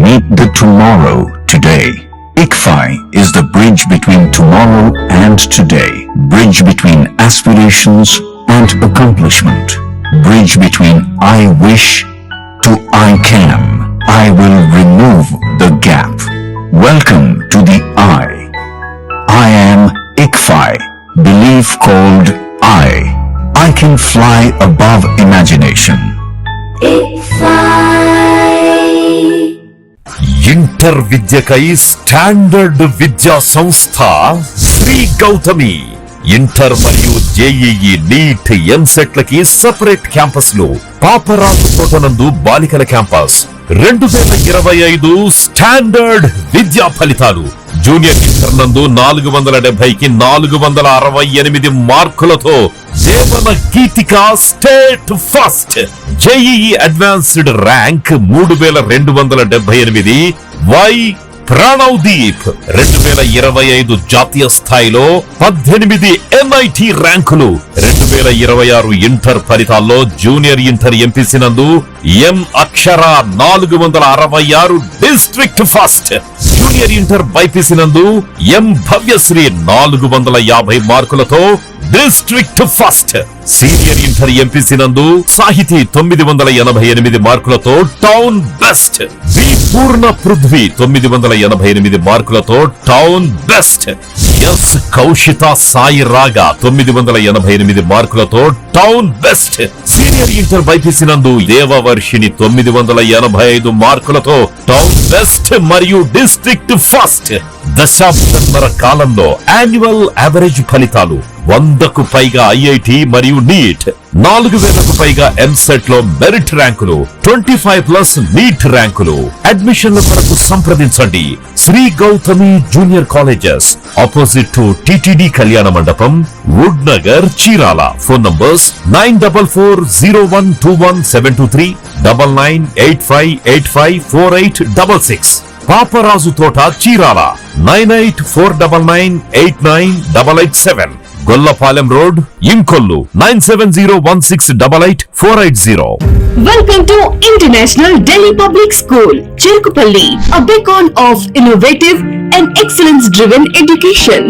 Meet the tomorrow today. ICFI is the bridge between tomorrow and today. Bridge between aspirations and accomplishment. Bridge between I wish to I can. I will remove the gap. Welcome to the I. I am ICFI. Belief called I. I can fly above imagination. Inter విద్యకై standard విద్యా సంస్థ Shri Gautami. Inter మరియు JEE, NEET, ఎంసెట్లకి separate క్యాంపస్లు. పాపరాజు తోటనందు బాలికల campus. 2025 standard విద్యా ఫలితాలు. జూనియర్ ఇంటర్ నందు 470కి 468 మార్కులతో Jeevana Geethika state first. JEE advanced rank 3278. Y Pranavdeep 2025 జాతీయ స్థాయిలో 18 ఎన్ఐటి ర్యాంకులు. 2026 ఇంటర్ ఫలితాల్లో జూనియర్ ఇంటర్ ఎంపీసీ నందు ఎం అక్షర 466 district first. Junior inter BiPC నందు ఎం భవ్యశ్రీ 450 మార్కులతో district first. Senior inter MPC నందు సాహితీ 988 మార్కులతో టౌన్ బెస్ట్. వి పూర్ణ పృథ్వీ 988 మార్కులతో town best. Yes Kaushitha Sai రాగా 988 మార్కులతో town best. Senior inter BiPC నందు దేవవర్షిని 985 మార్కులతో టౌన్ బెస్ట్ మరియు డిస్ట్రిక్ట్ ఫస్ట్. దశాబ్దన్నర కాలంలో యాన్యువల్ యావరేజ్ ఫలితాలు 100కు పైగా ఐఐటి మరియు నీట్, 4000కు పైగా ఎంసెట్ లో మెరిట్ ర్యాంకులు, 25+ నీట్ ర్యాంకులు. అడ్మిషన్ల కొరకు సంప్రదించండి Shri Gautami junior colleges, opposite to TTD Kalyana Mandapam, Wood Nagar, Chirala. Phone numbers 9440121723, 9985854866. Paparaju Thota, Chirala 9849989887. Gollapalem road, Inkollu 9701688480. Welcome to International Delhi Public School, Cherukupalli, a beacon of innovative and excellence-driven education.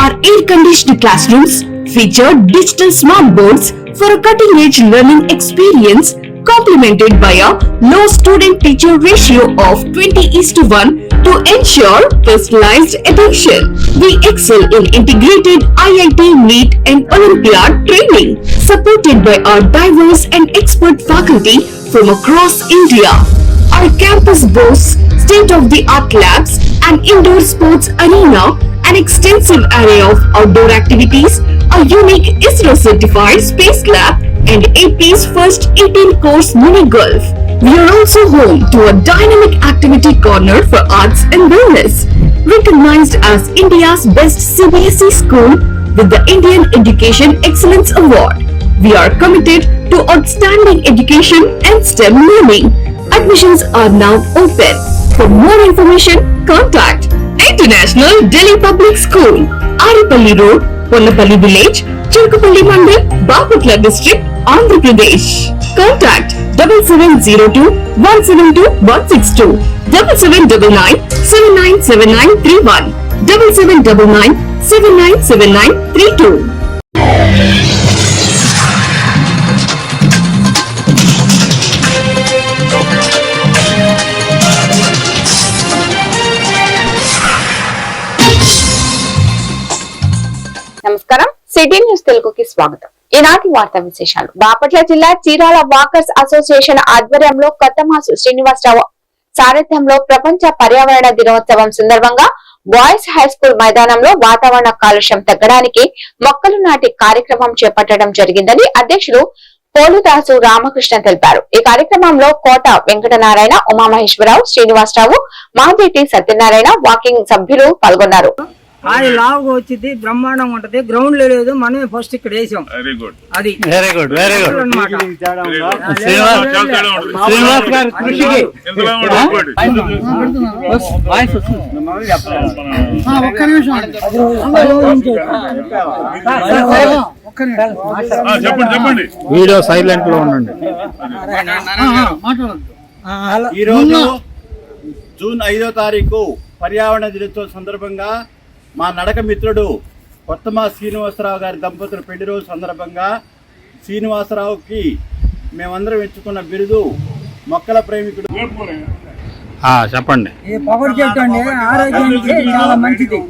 Our air-conditioned classrooms feature digital smart boards for a cutting-edge learning experience, complemented by a low student-teacher ratio of 20:1 to ensure personalized attention. We excel in integrated IIT, NEET and Olympiad training, supported by our diverse and expert faculty from across India. Our campus boasts state-of-the-art labs, an indoor sports arena, an extensive array of outdoor activities, a unique ISRO-certified space lab, and AP's first 18-course mini golf. We are also home to a dynamic activity corner for arts and wellness, recognized as India's best CBSE school with the Indian Education Excellence Award. We are committed to outstanding education and STEM learning. Admissions are now open. For more information, contact International Delhi Public School, Aripalli Road, Ponnapalli Village, Cherukupalli Mandal, Baputla District, Andhra Pradesh. Contact 7702-172-162, 7799-797931, 7799-797932. నమస్కారం, city news తెలుగుకి స్వాగతం. ఈనాటి వార్తా విశేషాలు. బాపట్ల జిల్లా Chirala walkers association ఆధ్వర్యంలో కొత్తమాసు శ్రీనివాసరావు సారథ్యంలో ప్రపంచ పర్యావరణ దినోత్సవం సందర్భంగా బాయ్స్ హై స్కూల్ మైదానంలో వాతావరణ కాలుష్యం తగ్గడానికి మొక్కలు నాటి కార్యక్రమం చేపట్టడం జరిగిందని అధ్యక్షులు పోలుదాసు రామకృష్ణ తెలిపారు. ఈ కార్యక్రమంలో కోట వెంకటనారాయణ, ఉమామహేశ్వరరావు, శ్రీనివాసరావు, మాదేటి సత్యనారాయణ, వాకింగ్ సభ్యులు పాల్గొన్నారు. అది లావుగా వచ్చింది, బ్రహ్మాండంగా ఉంటది. గ్రౌండ్ లో లేదు, మనమే ఫస్ట్ ఇక్కడ వేసాం. అది వెరీ గుడ్ అన్నమాట. శ్రీనివాస్ గారి కృషికి ఒక్క నిమిషం చెప్పండి. వీడియో సైలెంట్ లో ఉండండి. జూన్ 5వ తారీఖు పర్యావరణ దినోత్సవం సందర్భంగా మా నడక మిత్రుడు కొత్తమా శ్రీనివాసరావు గారి దంపతుల పెళ్లి రోజు సందర్భంగా శ్రీనివాసరావుకి మేమందరం ఎంచుకున్న బిరుదు మొక్కల ప్రేమికుడు. చెప్పండి. ఈ పొగడు చెట్టు అండి ఆరోగ్యానికి చాలా మంచిది.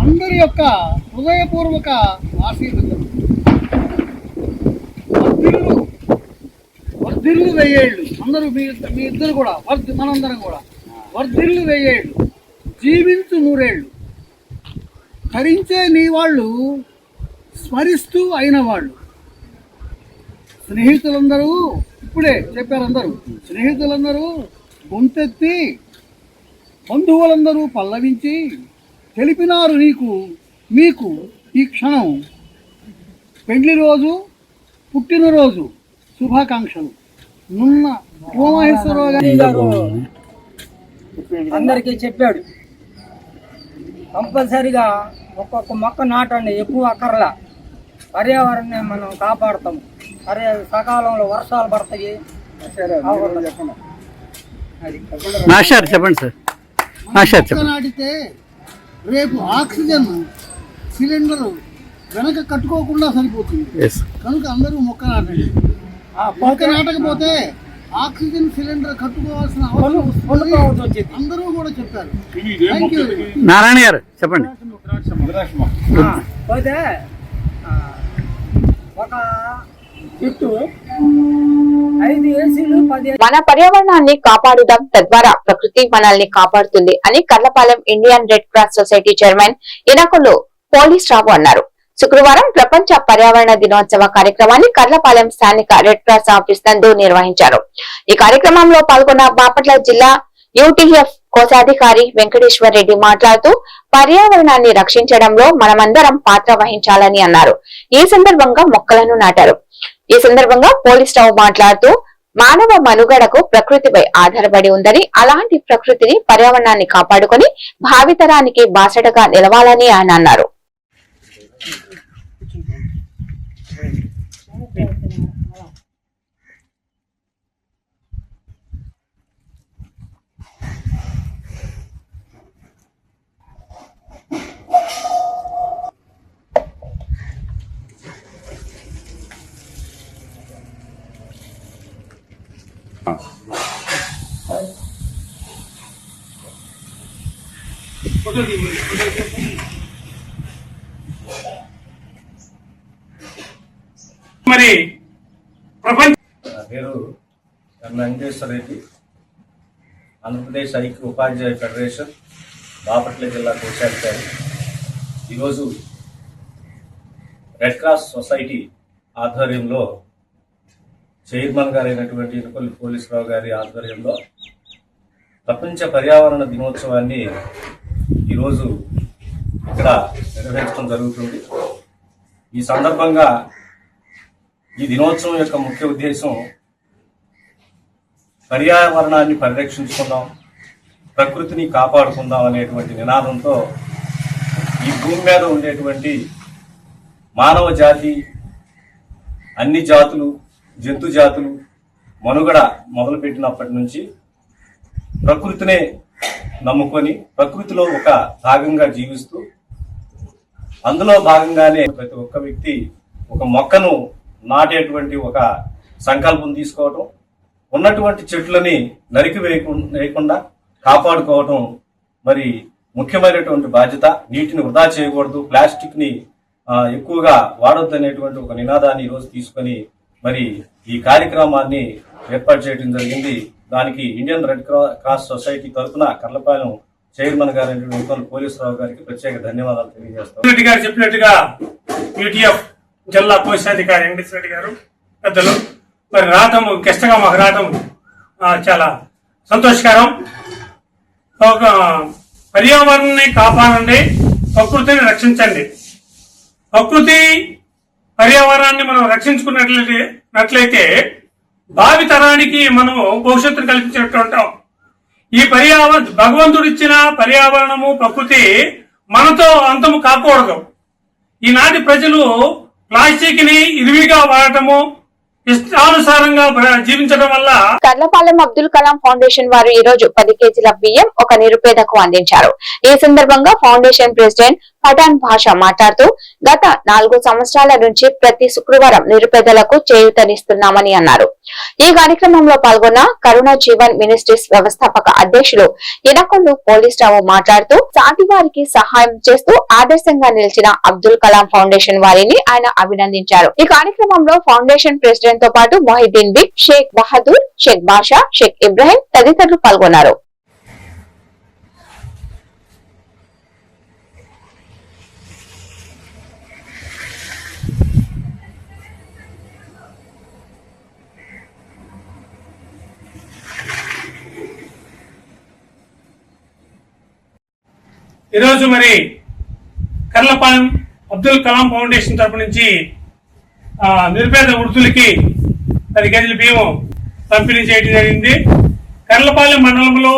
అందరి యొక్క హృదయపూర్వక ఆశీర్వాదం. వర్ధిల్లు వెయ్యేళ్ళు. అందరూ మీ ఇద్దరు కూడా మనందరం కూడా వర్ధిల్లు వెయ్యేళ్ళు, జీవించు 100 ఏళ్ళు, ధరించే నీ వాళ్ళు స్మరిస్తూ అయిన వాళ్ళు. స్నేహితులందరూ ఇప్పుడే చెప్పారు, అందరూ స్నేహితులందరూ గొంతెత్తి, బంధువులందరూ పల్లవించి తెలిపినారు మీకు ఈ క్షణం పెళ్లి రోజు, పుట్టినరోజు శుభాకాంక్షలు. నున్న ఉమామహేశ్వరరావు గారు అందరికీ చెప్పాడు, కంపల్సరిగా ఒక్కొక్క మొక్క నాటండి, ఎక్కువ అక్కర్లా. పర్యావరణాన్ని మనం కాపాడుతాము. సకాలంలో వర్షాలు పడతాయి. చెప్పండి సార్. నాటితే రేపు ఆక్సిజన్ సిలిండర్ వెనక కట్టుకోకుండా సరిపోతుంది. కనుక అందరూ మొక్క నాటండి. మొక్క నాటకపోతే ఆక్సిజన్ సిలిండర్ కట్టుకోవాల్సిన అవసరం వచ్చింది. అందరూ కూడా చెప్పారు. నారాయణ గారు చెప్పండి. పోతే ఒక చెట్టు 5 ఏసీలు 10 మన పర్యావరణాన్ని కాపాడుదాం, తద్వారా ప్రకృతి మనల్ని కాపాడుతుంది అని Karlapalem Indian red cross society chairman Inakollu Police Rao అన్నారు. శుక్రవారం ప్రపంచ పర్యావరణ దినోత్సవ కార్యక్రమాన్ని కర్లపాలెం స్థానిక రెడ్ క్రాస్ ఆఫీస్ నందు నిర్వహించారు. ఈ కార్యక్రమంలో పాల్గొన్న బాపట్ల జిల్లా యూటీఎఫ్ కోశాధికారి వెంకటేశ్వర్ రెడ్డి మాట్లాడుతూ పర్యావరణాన్ని రక్షించడంలో మనమందరం పాత్ర వహించాలని అన్నారు. ఈ సందర్భంగా మొక్కలను నాటారు. ఈ సందర్భంగా పోలీస్ రావు మాట్లాడుతూ మానవ మనుగడకు ప్రకృతిపై ఆధారపడి ఉందని, అలాంటి ప్రకృతిని, పర్యావరణాన్ని కాపాడుకుని భావితరానికి బాసటగా నిలవాలని ఆయన అన్నారు. మరి పేరు వెంకటేశ్వర రెడ్డి, ఆంధ్రప్రదేశ్ ఐక్య ఉపాధ్యాయ ఫెడరేషన్ బాపట్ల జిల్లా కోశాధికారి. ఈరోజు రెడ్ క్రాస్ సొసైటీ ఆధ్వర్యంలో చైర్మన్ గారైనటువంటి ఇనకొల్లు పోలీసరావు గారి ఆధ్వర్యంలో ప్రపంచ పర్యావరణ దినోత్సవాన్ని ఈరోజు ఇక్కడ నిర్వహించడం జరుగుతుంది. ఈ సందర్భంగా ఈ దినోత్సవం యొక్క ముఖ్య ఉద్దేశం పర్యావరణాన్ని పరిరక్షించుకుందాం, ప్రకృతిని కాపాడుకుందాం అనేటువంటి నినాదంతో ఈ భూమి మీద ఉండేటువంటి మానవ జాతి, అన్ని జాతులు, జంతు జాతులు మనుగడ మొదలుపెట్టినప్పటి నుంచి ప్రకృతినే నమ్ముకొని ప్రకృతిలో ఒక భాగంగా జీవిస్తూ, అందులో భాగంగానే ప్రతి ఒక్క వ్యక్తి ఒక మొక్కను నాటేటువంటి ఒక సంకల్పం తీసుకోవటం, ఉన్నటువంటి చెట్లని నరికి వేయకుండా కాపాడుకోవటం మరి ముఖ్యమైనటువంటి బాధ్యత. నీటిని వృధా చేయకూడదు, ప్లాస్టిక్ ని ఎక్కువగా వాడొద్దు అనేటువంటి ఒక నినాదాన్ని ఈరోజు తీసుకొని మరి ఈ కార్యక్రమాన్ని ఏర్పాటు చేయడం జరిగింది. దానికి ఇండియన్ రెడ్ క్రాస్ సొసైటీ తరఫున కర్లపాలెం చైర్మన్ గారు పోలీసరావు గారికి ప్రత్యేక ధన్యవాదాలు తెలియజేస్తాం. రెడ్డి గారు చెప్పినట్టుగా యూటీఎఫ్ జిల్లా కోశాధికారి వెంకటేశ్వర రెడ్డి గారు పెద్దలు మరి రావటం గెస్ట్గా మాకు రావటం చాలా సంతోషకరం. ఒక పర్యావరణాన్ని కాపాడండి, ప్రకృతిని రక్షించండి. ప్రకృతి పర్యావరణాన్ని మనం రక్షించుకున్నట్లయితే భావి తరానికి మనం భవిష్యత్తును కల్పించినట్టు ఉంటాం. ఈ భగవంతుడిచ్చిన పర్యావరణము, ప్రకృతి మనతో అంతము కాకూడదు. ఈనాటి ప్రజలు ప్లాస్టిక్ ని ఇరువిగా వాడటము, ఇష్టానుసారం ఇష్టానుసారంగా జీవించడం వల్ల. కర్లపాలెం అబ్దుల్ కలాం ఫౌండేషన్ వారు ఈ రోజు 10 కేజీల బియ్యం ఒక నిరుపేదకు అందించారు. ఈ సందర్భంగా ఫౌండేషన్ ప్రెసిడెంట్ పఠాన్ భాష మాట్లాడుతూ గత 4 సంవత్సరాల నుంచి ప్రతి శుక్రవారం నిరుపేదలకు చేయూతనిస్తున్నామని అన్నారు. ఈ కార్యక్రమంలో పాల్గొన్న కరుణ జీవన్ మినిస్ట్రీస్ వ్యవస్థాపక అధ్యక్షులు ఇనకొండు పోలీస్రావు మాట్లాడుతూ సాటి వారికి సహాయం చేస్తూ ఆదర్శంగా నిలిచిన అబ్దుల్ కలాం ఫౌండేషన్ వారిని ఆయన అభినందించారు. ఈ కార్యక్రమంలో ఫౌండేషన్ ప్రెసిడెంట్ తో పాటు మొహిద్దీన్ బిగ్, షేక్ బహదూర్, షేక్ బాషా, షేక్ ఇబ్రాహిం తదితరులు పాల్గొన్నారు. ఈరోజు మరి కర్లపాలెం అబ్దుల్ కలాం ఫౌండేషన్ తరపు నుంచి నిరుపేద వృద్ధులకి 10 కేజీల బియ్యం పంపిణీ చేయడం జరిగింది. కర్లపాలెం మండలంలో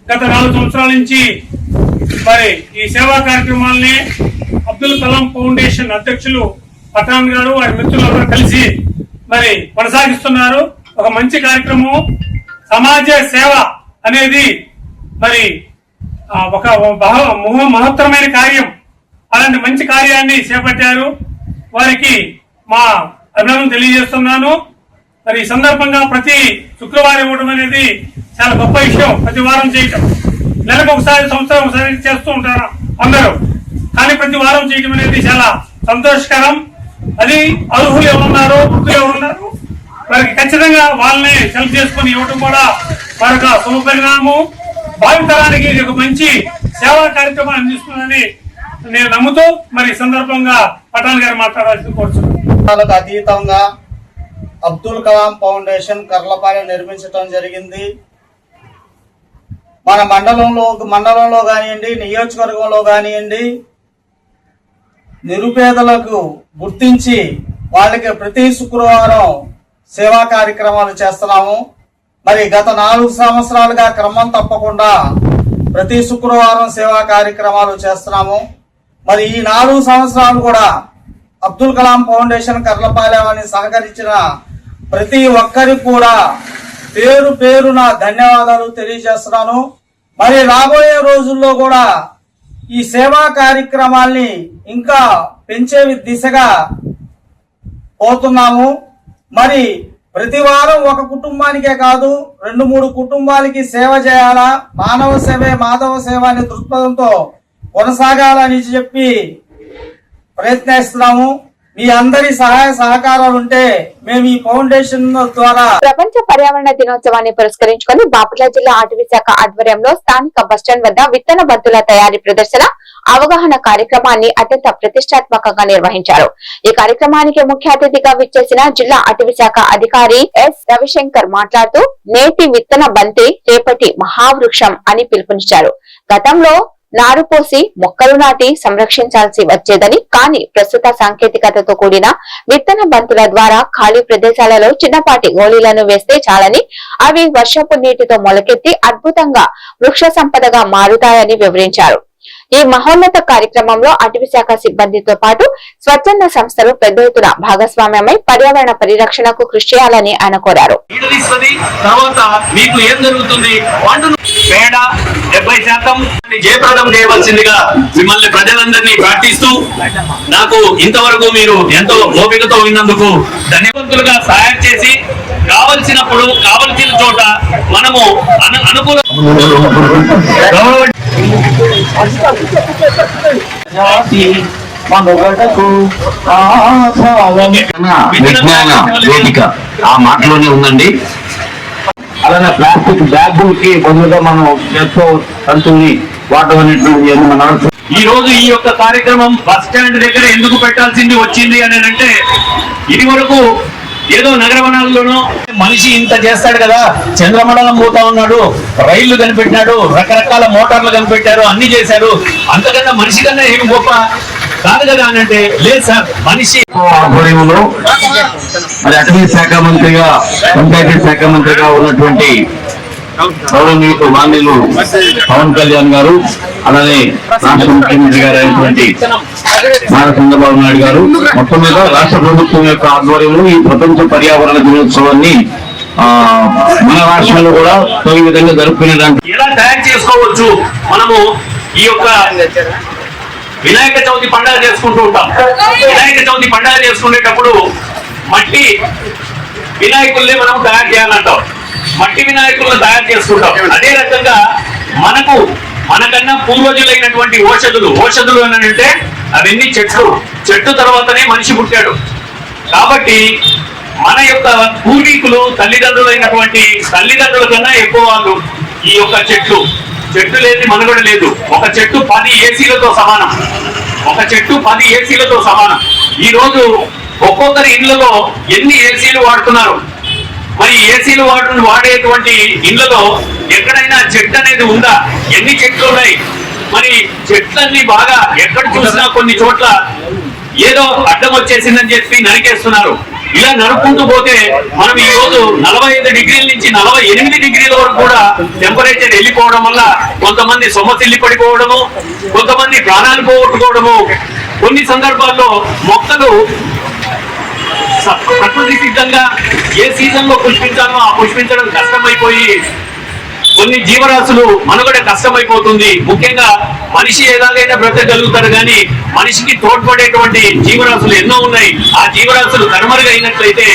గత 4 సంవత్సరాల నుంచి మరి ఈ సేవా కార్యక్రమాలని అబ్దుల్ కలాం ఫౌండేషన్ అధ్యక్షులు పఠాన్ గారు వారి మిత్రులందరూ కలిసి మరి కొనసాగిస్తున్నారు. ఒక మంచి కార్యక్రమం, సమాజ సేవ అనేది మరి ఒక మహత్తరమైన కార్యం. అలాంటి మంచి కార్యాన్ని చేపట్టారు. వారికి మా అభినందన తెలియజేస్తున్నాను. మరి ఈ సందర్భంగా ప్రతి శుక్రవారం ఇవ్వడం అనేది చాలా గొప్ప విషయం. ప్రతి వారం చేయటం, నెలకు ఒకసారి, సంవత్సరం ఒకసారి చేస్తూ ఉంటారు అందరూ, కానీ ప్రతి వారం చేయడం అనేది చాలా సంతోషకరం. అది అర్హులు ఎవరున్నారు, వృద్ధులు ఎవరున్నారు, వారికి ఖచ్చితంగా వాళ్ళని సెలెక్ట్ చేసుకుని ఇవ్వడం కూడా మరొక శుభపరిణామం. భావితరానికి ఇది ఒక మంచి సేవా కార్యక్రమాన్ని అందిస్తుందని నేను నమ్ముతూ మరి సందర్భంగా పఠాన్ గారు మాట్లాడాల్సి కోరుతున్నాను. అతీతంగా అబ్దుల్ కలాం ఫౌండేషన్ కర్లపాలెం నిర్మించడం జరిగింది. మన మండలంలో కానివ్వండి, నియోజకవర్గంలో కానివ్వండి, నిరుపేదలకు గుర్తించి వాళ్ళకి ప్రతి శుక్రవారం సేవా కార్యక్రమాలు చేస్తున్నాము. మరి గత 4 సంవత్సరాలుగా క్రమం తప్పకుండా ప్రతి శుక్రవారం సేవా కార్యక్రమాలు చేస్తున్నాము. మరి ఈ 4 సంవత్సరాలు కూడా అబ్దుల్ కలాం ఫౌండేషన్ కర్లపాలెం అని సహకరించిన ప్రతి ఒక్కరికి కూడా పేరు పేరున ధన్యవాదాలు తెలియజేస్తున్నాను. మరి రాబోయే రోజుల్లో కూడా ఈ సేవా కార్యక్రమాల్ని ఇంకా పెంచే దిశగా పోతున్నాము. మరి ప్రతి వారం ఒక కుటుంబానికే కాదు, 2-3 కుటుంబాలకి సేవ చేయాలా, మానవ సేవే మాధవ సేవ అనే దృక్పథంతో కొనసాగాలని చెప్పి ప్రయత్నిస్తున్నాము. మీ అందరి సహాయ సహకారాలు ఉంటే మేము ఈ ఫౌండేషన్ ద్వారా. ప్రపంచ పర్యావరణ దినోత్సవాన్ని పురస్కరించుకొని బాపట్ల జిల్లా అటవీ శాఖ ఆధ్వర్యంలో స్థానిక బస్టాండ్ వద్ద విత్తన బంతుల తయారీ ప్రదర్శన, అవగాహన కార్యక్రమాన్ని అత్యంత ప్రతిష్టాత్మకంగా నిర్వహించారు. ఈ కార్యక్రమానికి ముఖ్య అతిథిగా విచ్చేసిన జిల్లా అటవీ శాఖ అధికారి ఎస్ రవిశంకర్ మాట్లాడుతూ నేటి విత్తన బంతి రేపటి మహావృక్షం అని పిలుపునిచ్చారు. గతంలో నారు పోసి మొక్కలు నాటి సంరక్షించాల్సి వచ్చేదని, కానీ ప్రస్తుత సాంకేతికతతో కూడిన విత్తన బంతుల ద్వారా ఖాళీ ప్రదేశాలలో చిన్నపాటి గోళీలను వేస్తే చాలని అవి వర్షపు నీటితో మొలకెత్తి అద్భుతంగా వృక్ష సంపదగా మారుతాయని వివరించారు. ఈ మహోన్నత కార్యక్రమంలో అటవీ శాఖ సిబ్బందితో పాటు స్వచ్ఛంద సంస్థలు పెద్ద ఎత్తున భాగస్వామ్యమై పర్యావరణ పరిరక్షణకు కృషి చేయాలని ఆయన కోరారు. తర్వాత మీకు ఏం జరుగుతుంది, పేడ 70% జయప్రదం చేయవలసిందిగా మిమ్మల్ని ప్రజలందరినీ ప్రార్థిస్తూ, నాకు ఇంతవరకు మీరు ఎంతో ఓపికతో ఉన్నందుకు ధన్యవంతులుగా సహాయం చేసి కావలసినప్పుడు కావలసిన చోట మనము అనుకూల విజ్ఞాన వేదిక ఆ మాటలోనే ఉందండి. అలానే ప్లాస్టిక్ బ్యాగులకి బదులుగా మనం ఎంతో సంతుల్ని వాటర్ అనేటువంటి మనం ఈ రోజు ఈ యొక్క కార్యక్రమం బస్ స్టాండ్ దగ్గర ఎందుకు పెట్టాల్సింది వచ్చింది అని అంటే, ఇది వరకు ఏదో నగరవనాల్లోనూ మనిషి ఇంత చేస్తాడు కదా, చంద్రమండలం పోతా ఉన్నాడు, రైళ్లు కనిపెట్టినాడు, రకరకాల మోటార్లు కనిపెట్టారు, అన్ని చేశారు, అంతకన్నా మనిషి కన్నా ఏమి గొప్ప కాదు కదా అని అంటే, లేదు సార్, మనిషి ఆధ్వర్యంలో మరి అటవీ శాఖ మంత్రిగా, పంచాయతీ శాఖ మంత్రిగా ఉన్నటువంటి గౌరవనీయులు మాన్యులు పవన్ కళ్యాణ్ గారు, అలానే రాష్ట్ర ముఖ్యమంత్రి గారు అయినటువంటి నారా చంద్రబాబు నాయుడు గారు మొత్తం మీద రాష్ట్ర ప్రభుత్వం యొక్క ఆధ్వర్యంలో ఈ ప్రపంచ పర్యావరణ దినోత్సవాన్ని మన రాష్ట్రంలో కూడా ఈ విధంగా జరుపుకునేదానికి ఎలా తయారు చేసుకోవచ్చు. మనము ఈ యొక్క వినాయక చవితి పండుగ చేసుకుంటూ ఉంటాం. వినాయక చవితి పండుగ చేసుకునేటప్పుడు మట్టి వినాయకుల్ని మనం తయారు చేయాలంటాం. మట్టి వినాయకులను తయారు చేసుకుంటాం. అదే రకంగా మనకన్నా పూర్వజులైనటువంటి ఓషధులు అని అంటే అవన్నీ చెట్టు తర్వాతనే మనిషి పుట్టాడు. కాబట్టి మన యొక్క పూర్వీకులు తల్లిదండ్రులైనటువంటి తల్లిదండ్రుల కన్నా ఎక్కువ వాళ్ళు ఈ యొక్క చెట్టు లేని మనుగడ లేదు. ఒక చెట్టు 10 ఏసీలతో సమానం. ఈ రోజు ఒక్కొక్కరి ఇళ్లలో ఎన్ని ఏసీలు వాడుతున్నారు. మరి ఏసీలు వాడేటువంటి ఇళ్లలో ఎక్కడైనా చెట్టు అనేది ఉందా? ఎన్ని చెట్లు ఉన్నాయి? మరి చెట్లన్నీ బాగా ఎక్కడ చూసినా కొన్ని చోట్ల ఏదో అడ్డం వచ్చేసిందని చెప్పి నరికేస్తున్నారు. ఇలా నరుక్కుంటూ పోతే మనం ఈ రోజు 45 డిగ్రీల నుంచి 48 డిగ్రీల వరకు కూడా టెంపరేచర్ వెళ్ళిపోవడం వల్ల కొంతమంది సొమ్మసిల్లి పడిపోవడము, కొంతమంది ప్రాణాలు పోగొట్టుకోవడము, కొన్ని సందర్భాల్లో మొక్కలు ప్రకృతి సిద్ధంగా ఏ సీజన్ లో పుష్పించాలో ఆ పుష్పించడం కష్టమైపోయి కొన్ని జీవరాశులు మనుగడ కష్టమైపోతుంది. ముఖ్యంగా మనిషి ఎలాగైనా బ్రతకగలుగుతారు కానీ మనిషికి తోడ్పడేటువంటి జీవరాశులు ఎన్నో ఉన్నాయి. ఆ జీవరాశులు కనుమరుగైనట్లయితే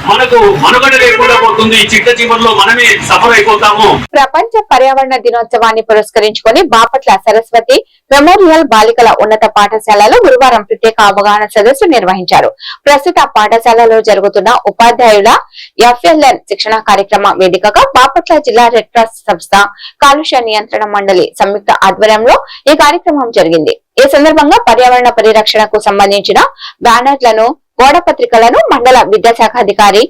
మనకు మనుగడ లేకుండా పోతుంది. చిట్ట చివరిలో మనమే సఫర్ అయిపోతాము. ప్రపంచ పర్యావరణ దినోత్సవాన్ని పురస్కరించుకొని బాపట్ల సరస్వతి మెమోరియల్ బాలికల ఉన్నత పాఠశాలలో గురువారం ప్రత్యేక అవగాహన సదస్సు నిర్వహించారు. ప్రస్తుత పాఠశాలలో జరుగుతున్న ఉపాధ్యాయుల FLN శిక్షణ కార్యక్రమ వేదికగా బాపట్ల జిల్లా రెడ్ క్రాస్ సంస్థ కాలుష్య నియంత్రణ మండలి సంయుక్త ఆధ్వర్యంలో ఈ కార్యక్రమం జరిగింది. ఈ సందర్భంగా పర్యావరణ పరిరక్షణకు సంబంధించిన బ్యానర్లను, గోడ పత్రికలను మండల విద్యాశాఖ అధికారి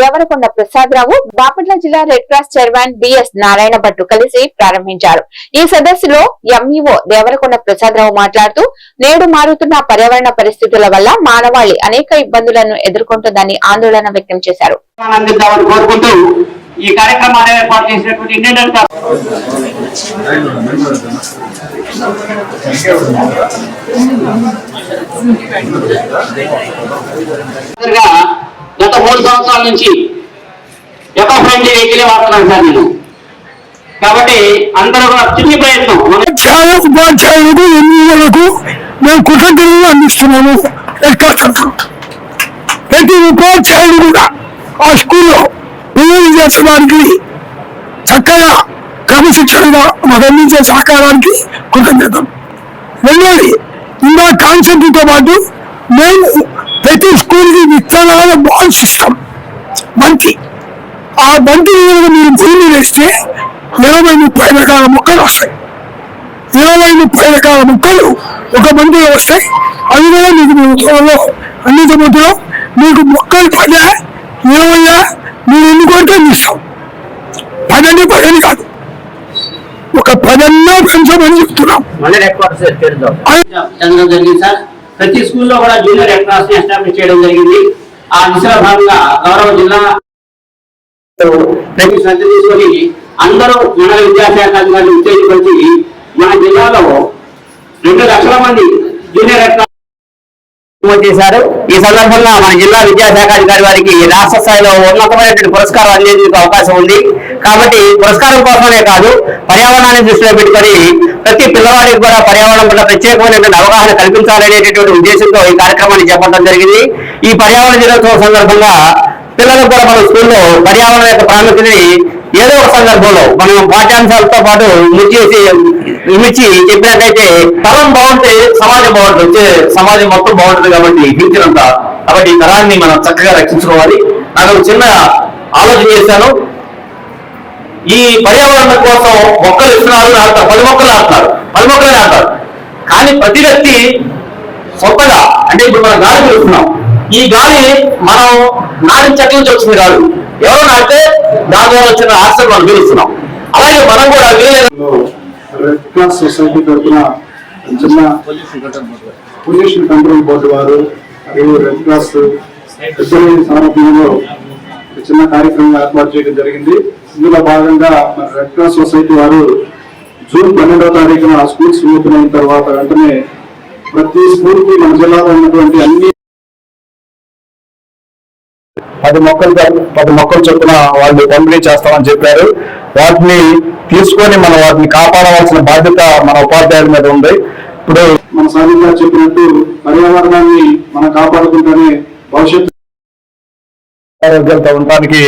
దేవరకొండ ప్రసాదరావు, బాపట్ల జిల్లా red cross chairman BS Narayana Bhattu కలిసి ప్రారంభించారు. ఈ సదస్సులో MEO దేవరకొండ ప్రసాదరావు మాట్లాడుతూ నేడు మారుతున్న పర్యావరణ పరిస్థితుల వల్ల మానవాళి అనేక ఇబ్బందులను ఎదుర్కొంటుందని ఆందోళన వ్యక్తం చేశారు. ఈ కార్యక్రమాన్ని ఏర్పాటు చేసినటువంటి ఇండియన్ గత 3 సంవత్సరాల నుంచి ఎకో ఫ్రెండ్లీ వెహికల్ వాడుతున్నాను సార్ నేను. కాబట్టి అందరూ కూడా చిన్న ప్రయత్నం ఉపాధ్యాయులకు ఎన్నికలకు మేము కృతజ్ఞతలు అందిస్తున్నాము. ప్రతి ఉపాధ్యాయుడు కూడా ఆ స్కూల్లో పిల్లలు చేసడానికి చక్కగా క్రమశిక్షణగా మాకు అందించే సహకారానికి కృతజ్ఞతలు. రెండోది, ఇంకా కాన్సెప్ట్తో పాటు మేము ప్రతి స్కూల్కి విత్తనాల బాల్స్ ఇస్తాం. బంతి, ఆ బంతి మీరు భూమి వేస్తే 20-30 రకాల మొక్కలు వస్తాయి. 20-30 రకాల మొక్కలు ఒక బంతిలో వస్తాయి. అవి కూడా మీకు త్వరలో అన్నిటి మధ్యలో మీకు మొక్కలు 10, 20 మీరు ఎన్ని కోరితే ఇస్తాం. 10 కాదు, ఒక 10 పెంచమని చెప్తున్నాం. జరిగింది సార్. ప్రతి స్కూల్లో కూడా జూనియర్ రెడ్ క్రాస్ ని ఎస్టాబ్లిష్ చేయడం జరిగింది. ఆ దిశలో భాగంగా గౌరవ జిల్లా ప్రతి శ్రద్ధ తీసుకొని అందరూ మన విద్యాశాఖ అధికారులు ఉత్తేజపరిచి మన జిల్లాలో 2 లక్షల మంది జూనియర్ రెడ్ క్రాస్ చేశారు. ఈ సందర్భంగా మన జిల్లా విద్యాశాఖ అధికారి వారికి రాష్ట్ర స్థాయిలో ఉన్నతమైనటువంటి పురస్కారం అందేందుకు అవకాశం ఉంది. కాబట్టి పురస్కారం కోసమే కాదు, పర్యావరణాన్ని దృష్టిలో పెట్టుకొని ప్రతి పిల్లవాడికి కూడా పర్యావరణం పట్ల ప్రత్యేకమైనటువంటి అవగాహన కల్పించాలనేటటువంటి ఉద్దేశంతో ఈ కార్యక్రమాన్ని చేపట్టడం జరిగింది. ఈ పర్యావరణ దినోత్సవం సందర్భంగా పిల్లలకు కూడా మన స్కూల్లో పర్యావరణ యొక్క ప్రాముఖ్యతని ఏదో ఒక సందర్భంలో మనం పాఠ్యాంశాలతో పాటు ఇమిచ్చి చెప్పినట్టయితే తరం బాగుంటే సమాజం బాగుంటుంది, సమాజం మొత్తం బాగుంటుంది. కాబట్టి ఫ్యూచర్ అంతా, కాబట్టి ఈ తరాన్ని మనం చక్కగా రక్షించుకోవాలి. నాకు చిన్న ఆలోచన చేశాను. ఈ పర్యావరణం కోసం మొక్కలు ఇస్తున్నారు, నాటుతారు, 10 మొక్కలు నాటుతారు, 10 మొక్కలు నాటుతారు. కానీ ప్రతి వ్యక్తి సొంతగా, అంటే ఇప్పుడు మనం గాలి పీలుస్తున్నాం, ఈ గాలి మనం నాటిన చెట్ల నుంచి వచ్చింది కాదు, ఎవరో నాటితే దాని ద్వారా వచ్చిన ఆక్సిజన్ మనం పీలుస్తున్నాం. అలాగే మనం కూడా రెడ్ క్రాస్ సొసైటీ తరఫున చిన్న పొల్యూషన్ కంట్రోల్ బోర్డు వారు మరియు రెడ్ క్రాస్ సారథ్యంలో చిన్న చిన్న కార్యక్రమం ఏర్పాటు చేయడం జరిగింది. ఇందులో భాగంగా మన రెడ్ క్రాస్ సొసైటీ వారు జూన్ 12వ తారీఖున స్కూల్స్ ఓపెన్ అయిన తర్వాత వెంటనే ప్రతి స్కూల్ కి మన జిల్లాలో ఉన్నటువంటి అన్ని 10 మొక్కలు చొప్పున వాళ్ళు పంపిణీ చేస్తామని చెప్పారు. వాటిని తీసుకొని మనం వాటిని కాపాడవలసిన బాధ్యత మన ఉపాధ్యాయుల మీద ఉంది. ఇప్పుడు మన సాధిక గారు చెప్పినట్టు పర్యావరణాన్ని మనం కాపాడుకుంటేనే భవిష్యత్తు ఆరోగ్యాలతో ఉండడానికి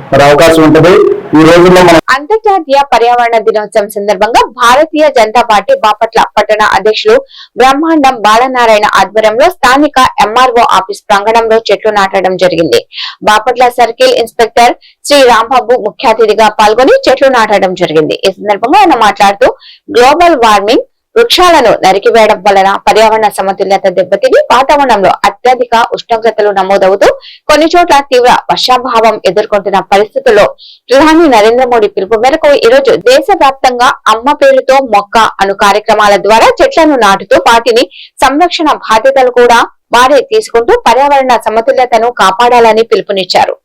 మరి అవకాశం ఉంటుంది. ఈ రోజుల్లో మనం అంతర్జాతీయ పర్యావరణ దినోత్సవం సందర్భంగా భారతీయ జనతా పార్టీ బాపట్ల పట్టణ అధ్యక్షులు బ్రహ్మాండం బాలనారాయణ ఆధ్వర్యంలో స్థానిక ఎంఆర్ఓ ఆఫీస్ ప్రాంగణంలో చెట్లు నాటడం జరిగింది. బాపట్ల సర్కిల్ ఇన్స్పెక్టర్ శ్రీ రాంబాబు ముఖ్య అతిథిగా పాల్గొని చెట్లు నాటడం జరిగింది. ఈ సందర్భంగా ఆయన మాట్లాడుతూ గ్లోబల్ వార్మింగ్, వృక్షాలను నరికివేయడం వలన పర్యావరణ సమతుల్యత దెబ్బతిని వాతావరణంలో అత్యధిక ఉష్ణోగ్రతలు నమోదవుతూ కొన్ని చోట్ల తీవ్ర వర్షాభావం ఎదుర్కొంటున్న పరిస్థితుల్లో ప్రధాని నరేంద్ర మోడీ పిలుపు మేరకు ఈ రోజు దేశవ్యాప్తంగా అమ్మ పేరుతో మొక్క అను కార్యక్రమాల ద్వారా చెట్లను నాటుతూ వాటిని సంరక్షణ బాధ్యతలు కూడా వారే తీసుకుంటూ పర్యావరణ సమతుల్యతను కాపాడాలని పిలుపునిచ్చారు.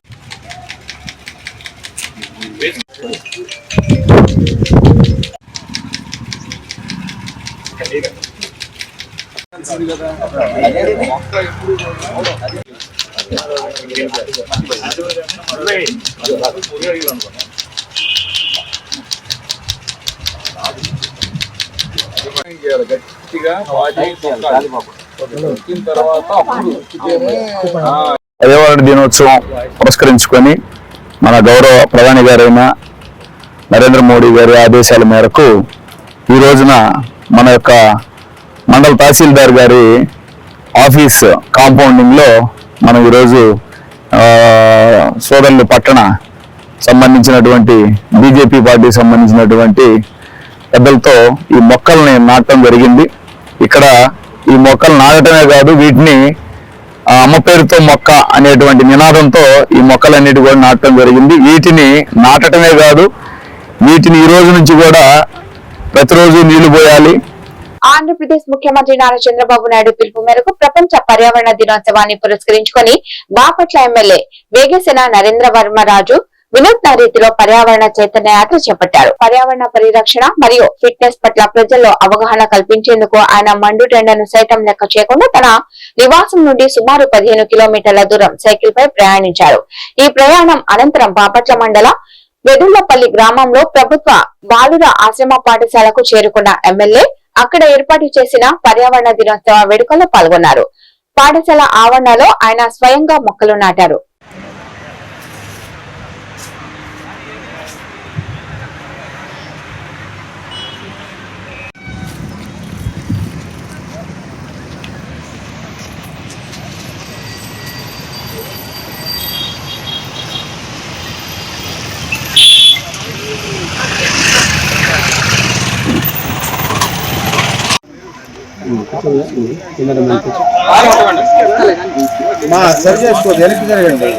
పర్యావరణ దినోత్సవం పురస్కరించుకొని మన గౌరవ ప్రధాని గారైన నరేంద్ర మోడీ గారి ఆదేశాల మేరకు ఈ రోజున మన యొక్క మండల తహసీల్దార్ గారి ఆఫీస్ కాంపౌండింగ్ లో మనం ఈరోజు సోదరులు పట్టణ సంబంధించినటువంటి బీజేపీ పార్టీకి సంబంధించినటువంటి పెద్దలతో ఈ మొక్కల్ని నాటడం జరిగింది. ఇక్కడ ఈ మొక్కలు నాటడమే కాదు, వీటిని అమ్మ పేరుతో మొక్క అనేటువంటి నినాదంతో ఈ మొక్కలన్నిటి కూడా నాటడం జరిగింది. వీటిని నాటడమే కాదు, వీటిని ఈ రోజు నుంచి కూడా ప్రతిరోజు నీళ్లు పోయాలి. ఆంధ్రప్రదేశ్ ముఖ్యమంత్రి నారా చంద్రబాబు నాయుడు పిలుపు మేరకు ప్రపంచ పర్యావరణ దినోత్సవాన్ని పురస్కరించుకొని బాపట్ల ఎమ్మెల్యే వేగేసిన నరేంద్ర వర్మరాజు వినూత్న రీతిలో పర్యావరణ చైతన్య యాత్ర చేపట్టారు. పర్యావరణ పరిరక్షణ మరియు ఫిట్నెస్ పట్ల ప్రజల్లో అవగాహన కల్పించేందుకు ఆయన మండుటెండను సైతం లెక్క చేయకుండా తన నివాసం నుండి సుమారు 15 కిలోమీటర్ల దూరం సైకిల్ పై ప్రయాణించారు. ఈ ప్రయాణం అనంతరం బాపట్ల మండల వెదుళ్లపల్లి గ్రామంలో ప్రభుత్వ బాలుర ఆశ్రమ పాఠశాలకు చేరుకున్న ఎమ్మెల్యే అక్కడ ఏర్పాటు చేసిన పర్యావరణ దినోత్సవ వేడుకల్లో పాల్గొన్నారు. పాఠశాల ఆవరణలో ఆయన స్వయంగా మొక్కలు నాటారు. సరి చేసుకోండి, వెనక్కి జరగండి.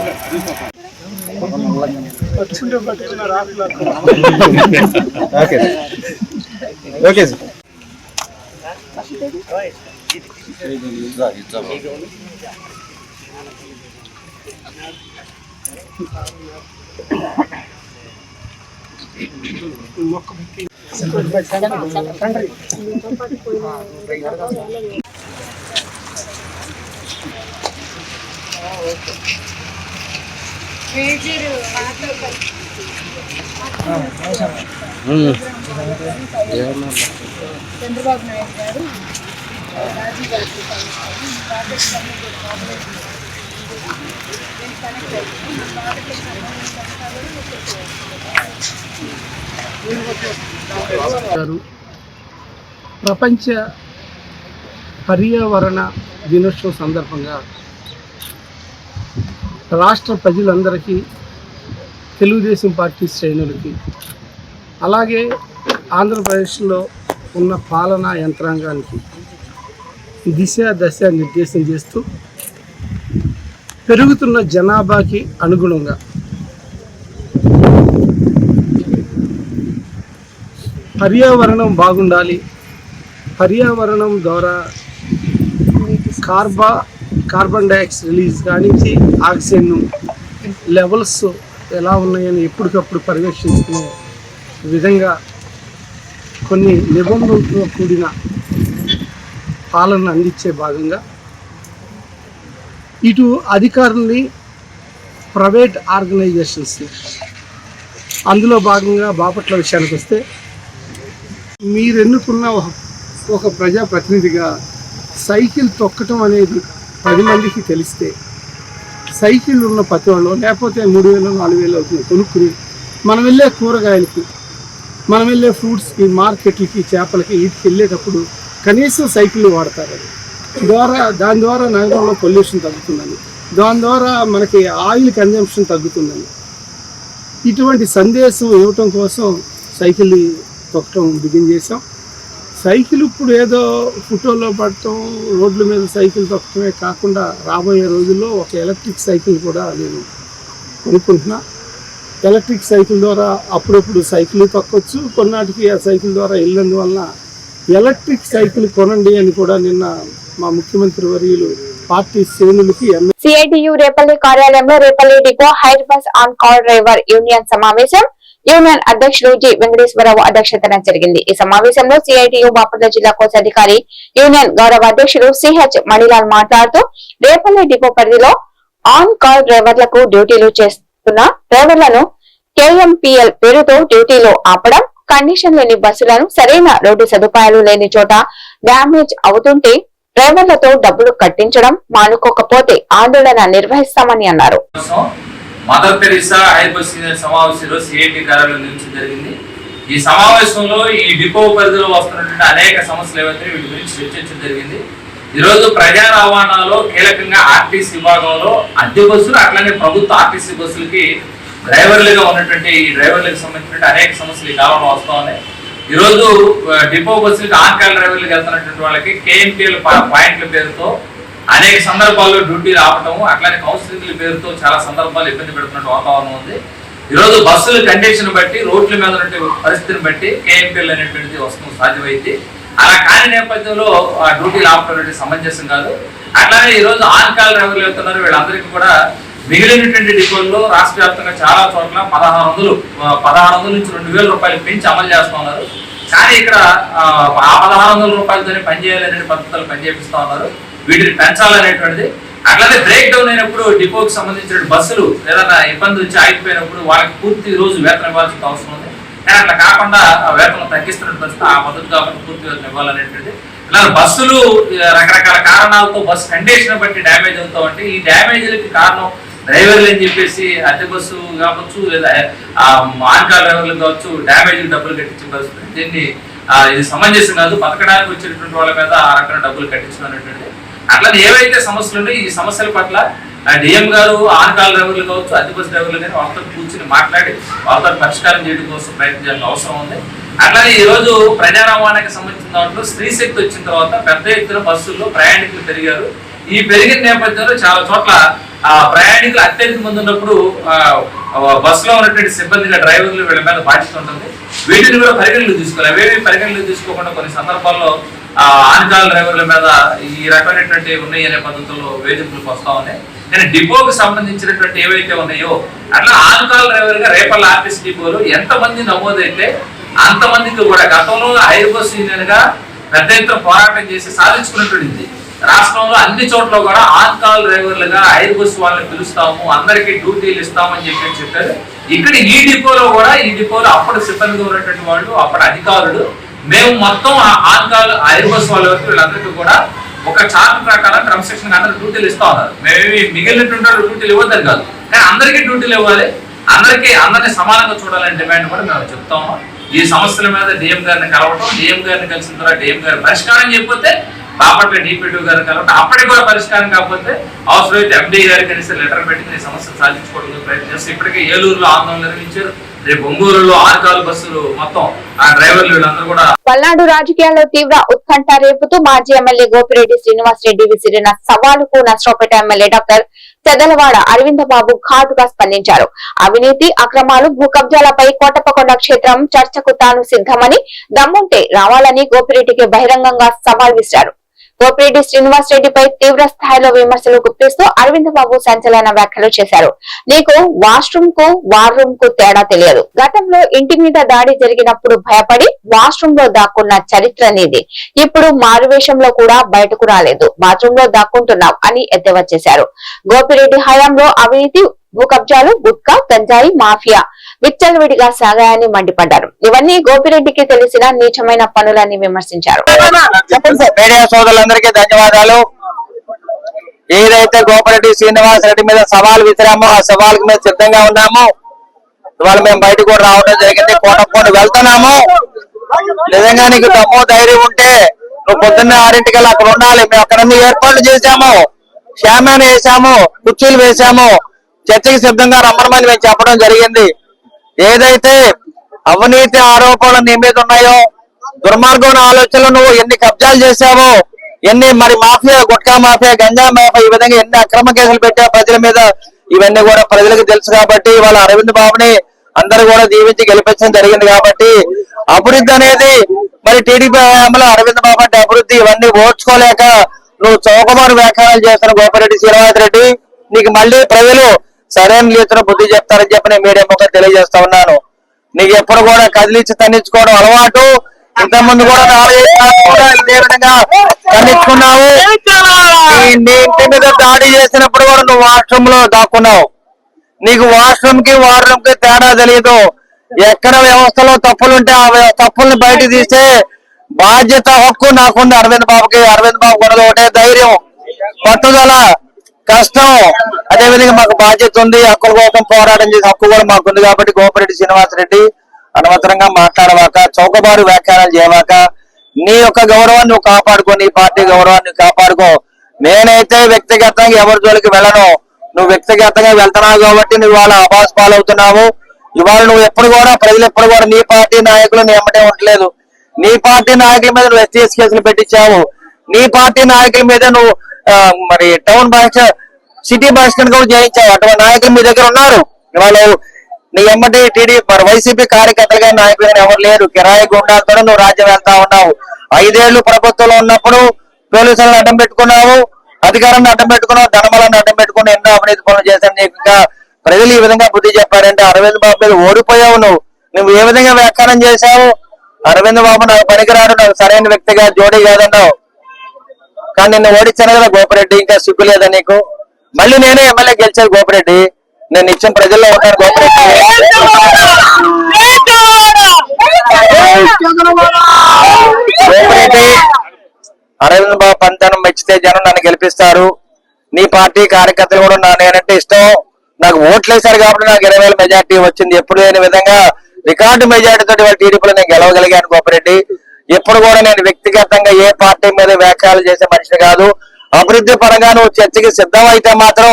Okay sir. చంద్రబాబు నాయుడు గారు రాజీవ్ గాంధీ ప్రపంచ పర్యావరణ దినోత్సవం సందర్భంగా రాష్ట్ర ప్రజలందరికీ, తెలుగుదేశం పార్టీ శ్రేణులకి, అలాగే ఆంధ్రప్రదేశ్లో ఉన్న పాలనా యంత్రాంగానికి దిశ దశ నిర్దేశం చేస్తూ పెరుగుతున్న జనాభాకి అనుగుణంగా పర్యావరణం బాగుండాలి, పర్యావరణం ద్వారా కార్బన్ డైఆక్సైడ్ రిలీజ్ కానించి ఆక్సిజన్ లెవెల్స్ ఎలా ఉన్నాయని ఎప్పటికప్పుడు పర్యవేక్షించుకునే విధంగా కొన్ని నిబంధనలతో కూడిన పాలన అందించే భాగంగా ఇటు అధికారుల్ని, ప్రైవేట్ ఆర్గనైజేషన్స్ని, అందులో భాగంగా బాపట్ల విషయానికి వస్తే మీరు ఎన్నుకున్న ఒక ప్రజాప్రతినిధిగా సైకిల్ తొక్కటం అనేది 10 మందికి తెలిస్తే సైకిల్ ఉన్న ప్రతి వాళ్ళు లేకపోతే 3000 4000 అవుతుంది కొనుక్కుని మనం వెళ్ళే కూరగాయలకి, మనం వెళ్ళే ఫ్రూట్స్కి, మార్కెట్లకి, చేపలకి వీటికి వెళ్ళేటప్పుడు కనీసం సైకిల్ వాడతారు. దాని ద్వారా నగరంలో పొల్యూషన్ తగ్గుతుందని, దాని ద్వారా మనకి ఆయిల్ కన్జంప్షన్ తగ్గుతుందని ఇటువంటి సందేశం ఇవ్వటం కోసం సైకిల్ తొక్కటం బిగిన్ చేసాం. సైకిల్ ఇప్పుడు ఏదో ఫోటోలో పడటం, రోడ్ల మీద సైకిల్ తొక్కటమే కాకుండా రాబోయే రోజుల్లో ఒక ఎలక్ట్రిక్ సైకిల్ కూడా నేను కొనుక్కుంటున్నా. ఎలక్ట్రిక్ సైకిల్ ద్వారా అప్పుడప్పుడు సైకిల్ తొక్కొచ్చు, కొన్నాటికి ఆ సైకిల్ ద్వారా వెళ్ళినందువల్ల ఎలక్ట్రిక్ సైకిల్ కొనండి అని కూడా నిన్న మా ముఖ్యమంత్రి వర్యులు పార్టీ శ్రేణులకి సిఐటియు రేపల్లి కార్యాలయంలో Repalle depot hire bus on call driver union సమావేశం యూనియన్ అధ్యక్షుడు జి వెంకటేశ్వరరావు అధ్యక్షతన జరిగింది. ఈ సమావేశంలో సిఐటియు బాపట్ల జిల్లా కోశాధికారి యూనియన్ గౌరవ అధ్యక్షుడు సిహెచ్ మణిలాల్ మాట్లాడుతూ రేపల్లి డిపో పరిధిలో ఆన్ కాల్ డ్రైవర్లకు డ్యూటీలు చేస్తున్న డ్రైవర్లను కేఎంపీఎల్ పేరుతో డ్యూటీలో ఆపడం, కండిషన్ లేని బస్సులను సరైన రోడ్డు సదుపాయాలు లేని చోట డ్యామేజ్ అవుతుంటే డ్రైవర్లతో డబ్బులు కట్టించడం మానుకోకపోతే ఆందోళన నిర్వహిస్తామని అన్నారు. మదర్ తెరీసా హైర్ బస్ సమావేశంలో సిఐటి కార్యాలయం నుంచి జరిగింది. ఈ సమావేశంలో ఈ డిపో పరిధిలో వస్తున్నటువంటి అనేక సమస్యలు ఏవైతే వీటి గురించి చర్చించడం జరిగింది. ఈరోజు ప్రజా రవాణాలో కీలకంగా ఆర్టీసీ విభాగంలో అద్దె బస్సులు అట్లానే ప్రభుత్వ ఆర్టీసీ బస్సులకి డ్రైవర్లుగా ఉన్నటువంటి ఈ డ్రైవర్లకు సంబంధించిన అనేక సమస్యలు ఈ కాలంలో వస్తూ ఉన్నాయి. ఈరోజు డిపో బస్సులకి ఆన్ కాల్ డ్రైవర్లకు వెళ్తున్నటువంటి వాళ్ళకి కేఎంపీఎల్ పాయింట్ల పేరుతో అనేక సందర్భాల్లో డ్యూటీలు ఆపటం, అట్లానే కౌన్సిలింగ్ల పేరుతో చాలా సందర్భాలు ఇబ్బంది పెడుతున్న వాతావరణం ఉంది. ఈరోజు బస్సుల కండిషన్ బట్టి, రోడ్ల మీద ఉన్న పరిస్థితిని బట్టి కేఎంపీఎల్ అనేటువంటిది వస్తుంది సాధ్యమైంది. అలా కాని నేపథ్యంలో డ్యూటీలు ఆపటం అనేది సమంజసం కాదు. అట్లానే ఈరోజు ఆన్ కాల్ డ్రైవర్లు వెళ్తున్నారు, వీళ్ళందరికీ కూడా మిగిలినటువంటి డిపోల్లో రాష్ట్ర వ్యాప్తంగా చాలా చోట్ల 1600 నుంచి 2000 రూపాయలు పెంచి అమలు చేస్తూ ఉన్నారు. కానీ ఇక్కడ ఆ 1600 రూపాయలతోనే పనిచేయాలనే పద్ధతులు పనిచేపిస్తూ ఉన్నారు. వీటిని పెంచాలనేటువంటిది. అట్లానే బ్రేక్ డౌన్ అయినప్పుడు డిపోకి సంబంధించిన బస్సులు ఏదైనా ఇబ్బంది వచ్చి ఆగిపోయినప్పుడు వాళ్ళకి పూర్తి రోజు వేతనం ఇవ్వాల్సిన అవసరం ఉంది. కానీ అట్లా కాకుండా వేతనం తగ్గిస్తున్న పరిస్థితి, ఆ పద్ధతి కాకుండా పూర్తి వేతనం ఇవ్వాలనేటువంటిది. ఇలా బస్సులు రకరకాల కారణాలతో బస్సు కండిషన్ బట్టి డ్యామేజ్ అవుతా ఉంటే ఈ డ్యామేజ్లకి కారణం డ్రైవర్లు అని చెప్పేసి అద్దె బస్సు కావచ్చు లేదా ఆన్ కాల్ డ్రైవర్లు కావచ్చు డ్యామేజ్ డబ్బులు కట్టించే పరిస్థితి. దీన్ని ఇది సమంజసం కాదు. బతకడానికి వచ్చేటువంటి వాళ్ళ మీద ఆ రకమైన డబ్బులు కట్టించడం అనేటువంటిది. అట్లా ఏవైతే సమస్యలు ఉన్నాయో ఈ సమస్యల పట్ల డిఎం గారు ఆన్ కాల్ డ్రైవర్లు కావచ్చు, అద్దె బస్సు డ్రైవర్లు కానీ వాళ్ళతో కూర్చుని మాట్లాడి వాళ్ళతో పరిష్కారం చేయడం కోసం ప్రయత్నించాల్సిన అవసరం ఉంది. అట్లానే ఈ రోజు ప్రజా రవాణాకి సంబంధించిన దాంట్లో స్త్రీ శక్తి వచ్చిన తర్వాత పెద్ద ఎత్తున బస్సుల్లో ప్రయాణికులు పెరిగారు. ఈ పెరిగిన నేపథ్యంలో చాలా చోట్ల ప్రయాణికులు అత్యధిక మంది ఉన్నప్పుడు బస్సులో ఉన్నటువంటి సిబ్బందిగా డ్రైవర్లు వీళ్ళ మీద బాధ్యత ఉంటుంది. వీటిని కూడా పరిగణలోకి తీసుకోవాలి. అవేవి పరిగణలోకి తీసుకోకుండా కొన్ని సందర్భాల్లో ఆన్ కాల్ డ్రైవర్ల మీద ఈ రకమైనటువంటి ఉన్నాయి అనే పద్ధతుల్లో వేధింపులకు వస్తా ఉన్నాయి. కానీ డిపోకి సంబంధించినటువంటి ఏవైతే ఉన్నాయో అట్లా ఆన్ కాల్ డ్రైవర్ గా రేపల్ల ఆర్టీసీ డిపోలో ఎంతమంది నమోదైతే అంతమందికి కూడా గతంలో హైర్ బస్ యూనియన్ గా పెద్ద ఎత్తున పోరాటం చేసి సాధించుకున్నటువంటి రాష్ట్రంలో అన్ని చోట్ల కూడా ఆన్ కాల్ డ్రైవర్లుగా హైర్ బస్ వాళ్ళని పిలుస్తాము, అందరికీ డ్యూటీలు ఇస్తామని చెప్పారు. ఇక్కడ ఈ డిపోలో కూడా ఈ డిపోలో అప్పుడు సిబ్బందిగా ఉన్నటువంటి వాళ్ళు అప్పుడు అధికారులు మేము మొత్తం ఆన్ కాల్ హైర్ బస్ వాళ్ళ వరకు వీళ్ళందరికీ కూడా ఒక చార్ట్ ప్రకారం క్రమశిక్షణ అందరికి డ్యూటీలు ఇస్తా ఉన్నారు. మేమేమి మిగిలినటువంటి డ్యూటీలు ఇవ్వద్దని కాదు, కానీ అందరికీ డ్యూటీలు ఇవ్వాలి, అందరినీ సమానంగా చూడాలనే డిమాండ్ కూడా మేము చెప్తాము. ఈ సమస్యల మీద డిఎం గారిని కలవటం, డిఎం గారిని కలిసిన తర్వాత డిఎం గారి పరిష్కారం చెప్పితే బాపట్ల డిప్యూటీ గారిని కలవటం, అప్పటికి కూడా పరిష్కారం కాకపోతే అవసరమైతే ఎండీ గారికి కలిసి లెటర్ పెట్టి ఈ సమస్యను సాధించుకోవడానికి ప్రయత్నం చేస్తే ఇప్పటికే ఏలూరులో ఆందోళన నిర్వహించారు. రేపు ఒంగోలులో ఆన్ కాల్ బస్సులు మొత్తం ఆ డ్రైవర్లు వీళ్ళందరూ కూడా. పల్నాడు రాజకీయాల్లో తీవ్ర ఉత్కంఠ రేపుతూ మాజీ ఎమ్మెల్యే గోపిరెడ్డి శ్రీనివాస్ రెడ్డి విసిరిన సవాలుకు నర్సరావుపేట ఎమ్మెల్యే డాక్టర్ చెదలవాడ అరవింద బాబు ఘాటుగా స్పందించారు. అవినీతి అక్రమాలు భూ కబ్జాలపై కోటప్పకొండ క్షేత్రం చర్చకు తాను సిద్ధమని, దమ్ముంటే రావాలని గోపిరెడ్డికి బహిరంగంగా సవాల్ విసిరారు. గోపిరెడ్డి శ్రీనివాస్ రెడ్డిపై తీవ్ర స్థాయిలో విమర్శలు గుప్పిస్తూ అరవింద్ బాబు సంచలన వ్యాఖ్యలు చేశారు. నీకు వాష్రూమ్ కు వార్ రూమ్ కు తేడా తెలియదు. గతంలో ఇంటి మీద దాడి జరిగినప్పుడు భయపడి వాష్రూమ్ లో దాక్కున్న చరిత్ర నీది. ఇప్పుడు మారువేషంలో కూడా బయటకు రాలేదు, బాత్రూమ్ లో దాక్కుంటున్నావు అని ఎద్దేవా చేశారు. గోపిరెడ్డి హయాంలో అవినీతి, భూ కబ్జాలు, గుట్కా, గంజాయి మాఫియా విచ్చలవిడిగా సాగాయని మండిపడ్డారు. ఇవన్నీ గోపిరెడ్డికి తెలిసిన నీచమైన పనులని విమర్శించారు. మీడియా సోదరులందరికీ ధన్యవాదాలు. ఏదైతే గోపిరెడ్డి శ్రీనివాస్ రెడ్డి మీద సవాల్ విసిరామో ఆ సవాల్ మీద సిద్ధంగా ఉన్నాము. ఇవాళ మేము బయటకు కూడా రావడం జరిగింది. కోటప్పని వెళ్తున్నాము. నిజంగా నీకు దమ్ము ధైర్యం ఉంటే నువ్వు పొద్దున్న 6 అక్కడ ఉండాలి. మేము అక్కడ ఏర్పాట్లు చేశాము, షామాన్ వేసాము, కుర్చీలు వేసాము, చర్చకి సిద్ధంగా రమ్మని మేము చెప్పడం జరిగింది. ఏదైతే అవినీతి ఆరోపణలు నీ మీద ఉన్నాయో, దుర్మార్గం ఆలోచనలు నువ్వు ఎన్ని కబ్జాలు చేశావో, ఎన్ని మరి mafia, gutka mafia, ganja mafia, ఈ విధంగా ఎన్ని అక్రమ కేసులు పెట్టావు ప్రజల మీద, ఇవన్నీ కూడా ప్రజలకు తెలుసు. కాబట్టి వాళ్ళ అరవింద్ బాబుని అందరూ కూడా దీవించి గెలిపించడం జరిగింది. కాబట్టి అభివృద్ధి అనేది మరి టీడీపీ హయాంలో అరవింద్ బాబు అంటే అభివృద్ధి, ఇవన్నీ ఓర్చుకోలేక నువ్వు చౌకమారు వ్యాఖ్యానాలు చేస్తున్న గోపిరెడ్డి శ్రీనివాస్ రెడ్డి, నీకు మళ్ళీ ప్రజలు సరైన రీతిలో బుద్ధి చెప్తారని చెప్పి నేను మీడియా ముఖం తెలియజేస్తా ఉన్నాను. నీకు ఎప్పుడు కూడా కదిలించి తన్నించుకోవడం అలవాటు. ఇంతకుముందు కూడా ఇదే విధంగా తన్నించుకున్నావు. నీ ఇంటి మీద దాడి చేసినప్పుడు కూడా నువ్వు వాష్రూమ్ లో దాక్కున్నావు. నీకు వాష్రూమ్ కి వార్ రూమ్ కి తేడా తెలియదు. ఎక్కడ వ్యవస్థలో తప్పులుంటే ఆ తప్పుల్ని బయట తీసే బాధ్యత, హక్కు నాకుంది. అరవింద్ బాబు కొనది ఒకటే ధైర్యం, పట్టుదల, కష్టం. అదేవిధంగా మాకు బాధ్యత ఉంది. హక్కుల కోసం పోరాటం చేసే హక్కు కూడా మాకుంది. కాబట్టి గోపిరెడ్డి శ్రీనివాస్ రెడ్డి అనవసరంగా మాట్లాడవాక, చౌకబారు వ్యాఖ్యానాలు చేయవాక, నీ యొక్క గౌరవాన్ని నువ్వు కాపాడుకో, నీ పార్టీ గౌరవాన్ని కాపాడుకో. నేనైతే వ్యక్తిగతంగా ఎవరి జోలికి వెళ్ళను. నువ్వు వ్యక్తిగతంగా వెళ్తున్నావు కాబట్టి నువ్వు ఇవాళ అబాస్ పాలవుతున్నావు. ఇవాళ నువ్వు ఎప్పుడు కూడా ప్రజలు ఎప్పుడు కూడా నీ పార్టీ నాయకులు నీ ఎమ్మటే ఉండలేదు. నీ పార్టీ నాయకుల మీద నువ్వు ఎస్టీఎస్ కేసులు పెట్టించావు. నీ పార్టీ నాయకుల మీద నువ్వు మరి టౌన్ సిటీ బస్ స్టాండ్ కూడా చేయించావు. అటువంటి నాయకులు మీ దగ్గర ఉన్నారు. వాళ్ళు నీ ఎమ్మటి టీడీపీ మరి వైసీపీ కార్యకర్తలుగా నాయకులు ఎవరు లేరు. కిరాయి గుండాలతో నువ్వు రాజ్యం వెళ్తా ఉన్నావు. 5 ఏళ్లు ప్రభుత్వంలో ఉన్నప్పుడు పోలీసులను అడ్డం పెట్టుకున్నావు, అధికారాన్ని అడ్డం పెట్టుకున్నావు, ధనబలాన్ని అడ్డం పెట్టుకుని ఎన్నో అవినీతి పనులు చేశాను. నీకు ఇంకా ప్రజలు ఈ విధంగా బుద్ధి చెప్పారంటే అరవింద్ బాబు మీద ఓడిపోయావు. నువ్వు ఏ విధంగా వ్యాఖ్యానం చేశావు? అరవింద్ బాబు నాకు పనికిరాడు, నాకు సరైన వ్యక్తిగా జోడీ కాదన్నావు. కానీ నిన్ను ఓడించాను కదా గోపిరెడ్డి. ఇంకా సిగ్గు లేదా నీకు? మళ్ళీ నేనే ఎమ్మెల్యే గెలిచాను గోపిరెడ్డి. నేను నిత్యం ప్రజల్లో ఉంటాను గోపిరెడ్డి. గోపిరెడ్డి అరవింద్ బాబు పంతనం మెచ్చితే జనం నన్ను గెలిపిస్తారు. నీ పార్టీ కార్యకర్తలు కూడా నేనంటే ఇష్టం. నాకు ఓట్లు వేశారు కాబట్టి నాకు 20,000 మెజార్టీ వచ్చింది. ఎప్పుడు లేని విధంగా రికార్డు మెజార్టీతో వాళ్ళ టీడీపీలో నేను గెలవగలిగాను గోపిరెడ్డి. ఎప్పుడు కూడా నేను వ్యక్తిగతంగా ఏ పార్టీ మీద వ్యాఖ్యలు చేసే మనిషిని కాదు. అభివృద్ధి పరంగా నువ్వు చర్చకి సిద్ధం అయితే మాత్రం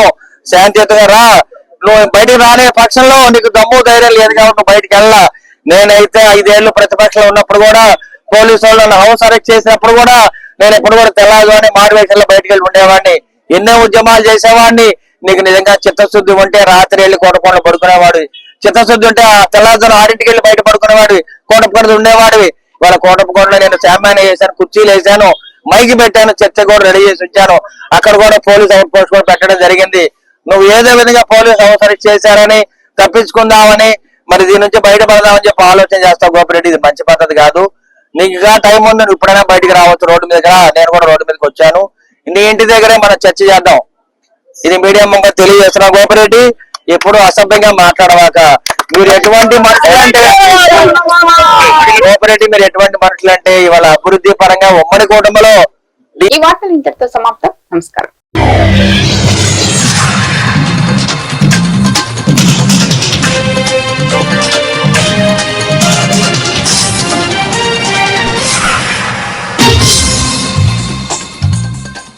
శాంతియుతంగా రా. నువ్వు బయటకు రానే పక్షంలో నీకు దమ్ము ధైర్యం లేదు కాబట్టి నువ్వు బయటకు వెళ్ళా. నేనైతే 5 ఏళ్లు ప్రతిపక్షంలో ఉన్నప్పుడు కూడా పోలీసు వాళ్ళు హౌస్ అరెస్ట్ చేసినప్పుడు కూడా నేను ఎప్పుడు కూడా తెల్లవారుజామున మారువేషంలో బయటకు వెళ్ళి ఉండేవాడిని. ఎన్నో ఉద్యమాలు చేసేవాడిని. నీకు నిజంగా చిత్తశుద్ధి ఉంటే రాత్రి వెళ్ళి కోటకొండలో పడుకునేవాడు. చిత్తశుద్ధి ఉంటే ఆ తెల్లవారుజామున 6ంటికి వెళ్ళి బయట పడుకునేవాడివి, కోటకొండ ఉండేవాడివి. వాళ్ళ కోటకొండలో నేను శామాన్ వేసాను, కుర్చీలు వేసాను, మైకి పెట్టాను, చర్చ కూడా రెడీ చేసి ఉంచాను. అక్కడ కూడా పోలీస్ అవుట్ పోస్ట్ కూడా పెట్టడం జరిగింది. నువ్వు ఏదో విధంగా పోలీస్ హౌస్ అరెస్ట్ చేశారని తప్పించుకుందామని మరి దీని నుంచి బయటపడదామని చెప్పి ఆలోచన చేస్తావు గోపిరెడ్డి. ఇది మంచి పద్ధతి కాదు. నీకు ఇంకా టైం ఉంది, నువ్వు ఇప్పుడైనా బయటకు రావచ్చు రోడ్డు మీదకి రా. నేను కూడా రోడ్డు మీదకి వచ్చాను. నీ ఇంటి దగ్గరే మనం చర్చ చేద్దాం. ఇది మీడియా ముందు తెలియజేస్తున్నావు గోపిరెడ్డి. ఎప్పుడు అసభ్యంగా మాట్లాడవాక. మీరు ఎటువంటి మనుషులంటే గోపిరెడ్డి, మీరు ఎటువంటి మనుషులంటే ఇవాళ అభివృద్ధి పరంగా ఉమ్మడి కుటుంబంలో. ఈ వార్తలు ఇంతటితో సమాప్తం. నమస్కారం.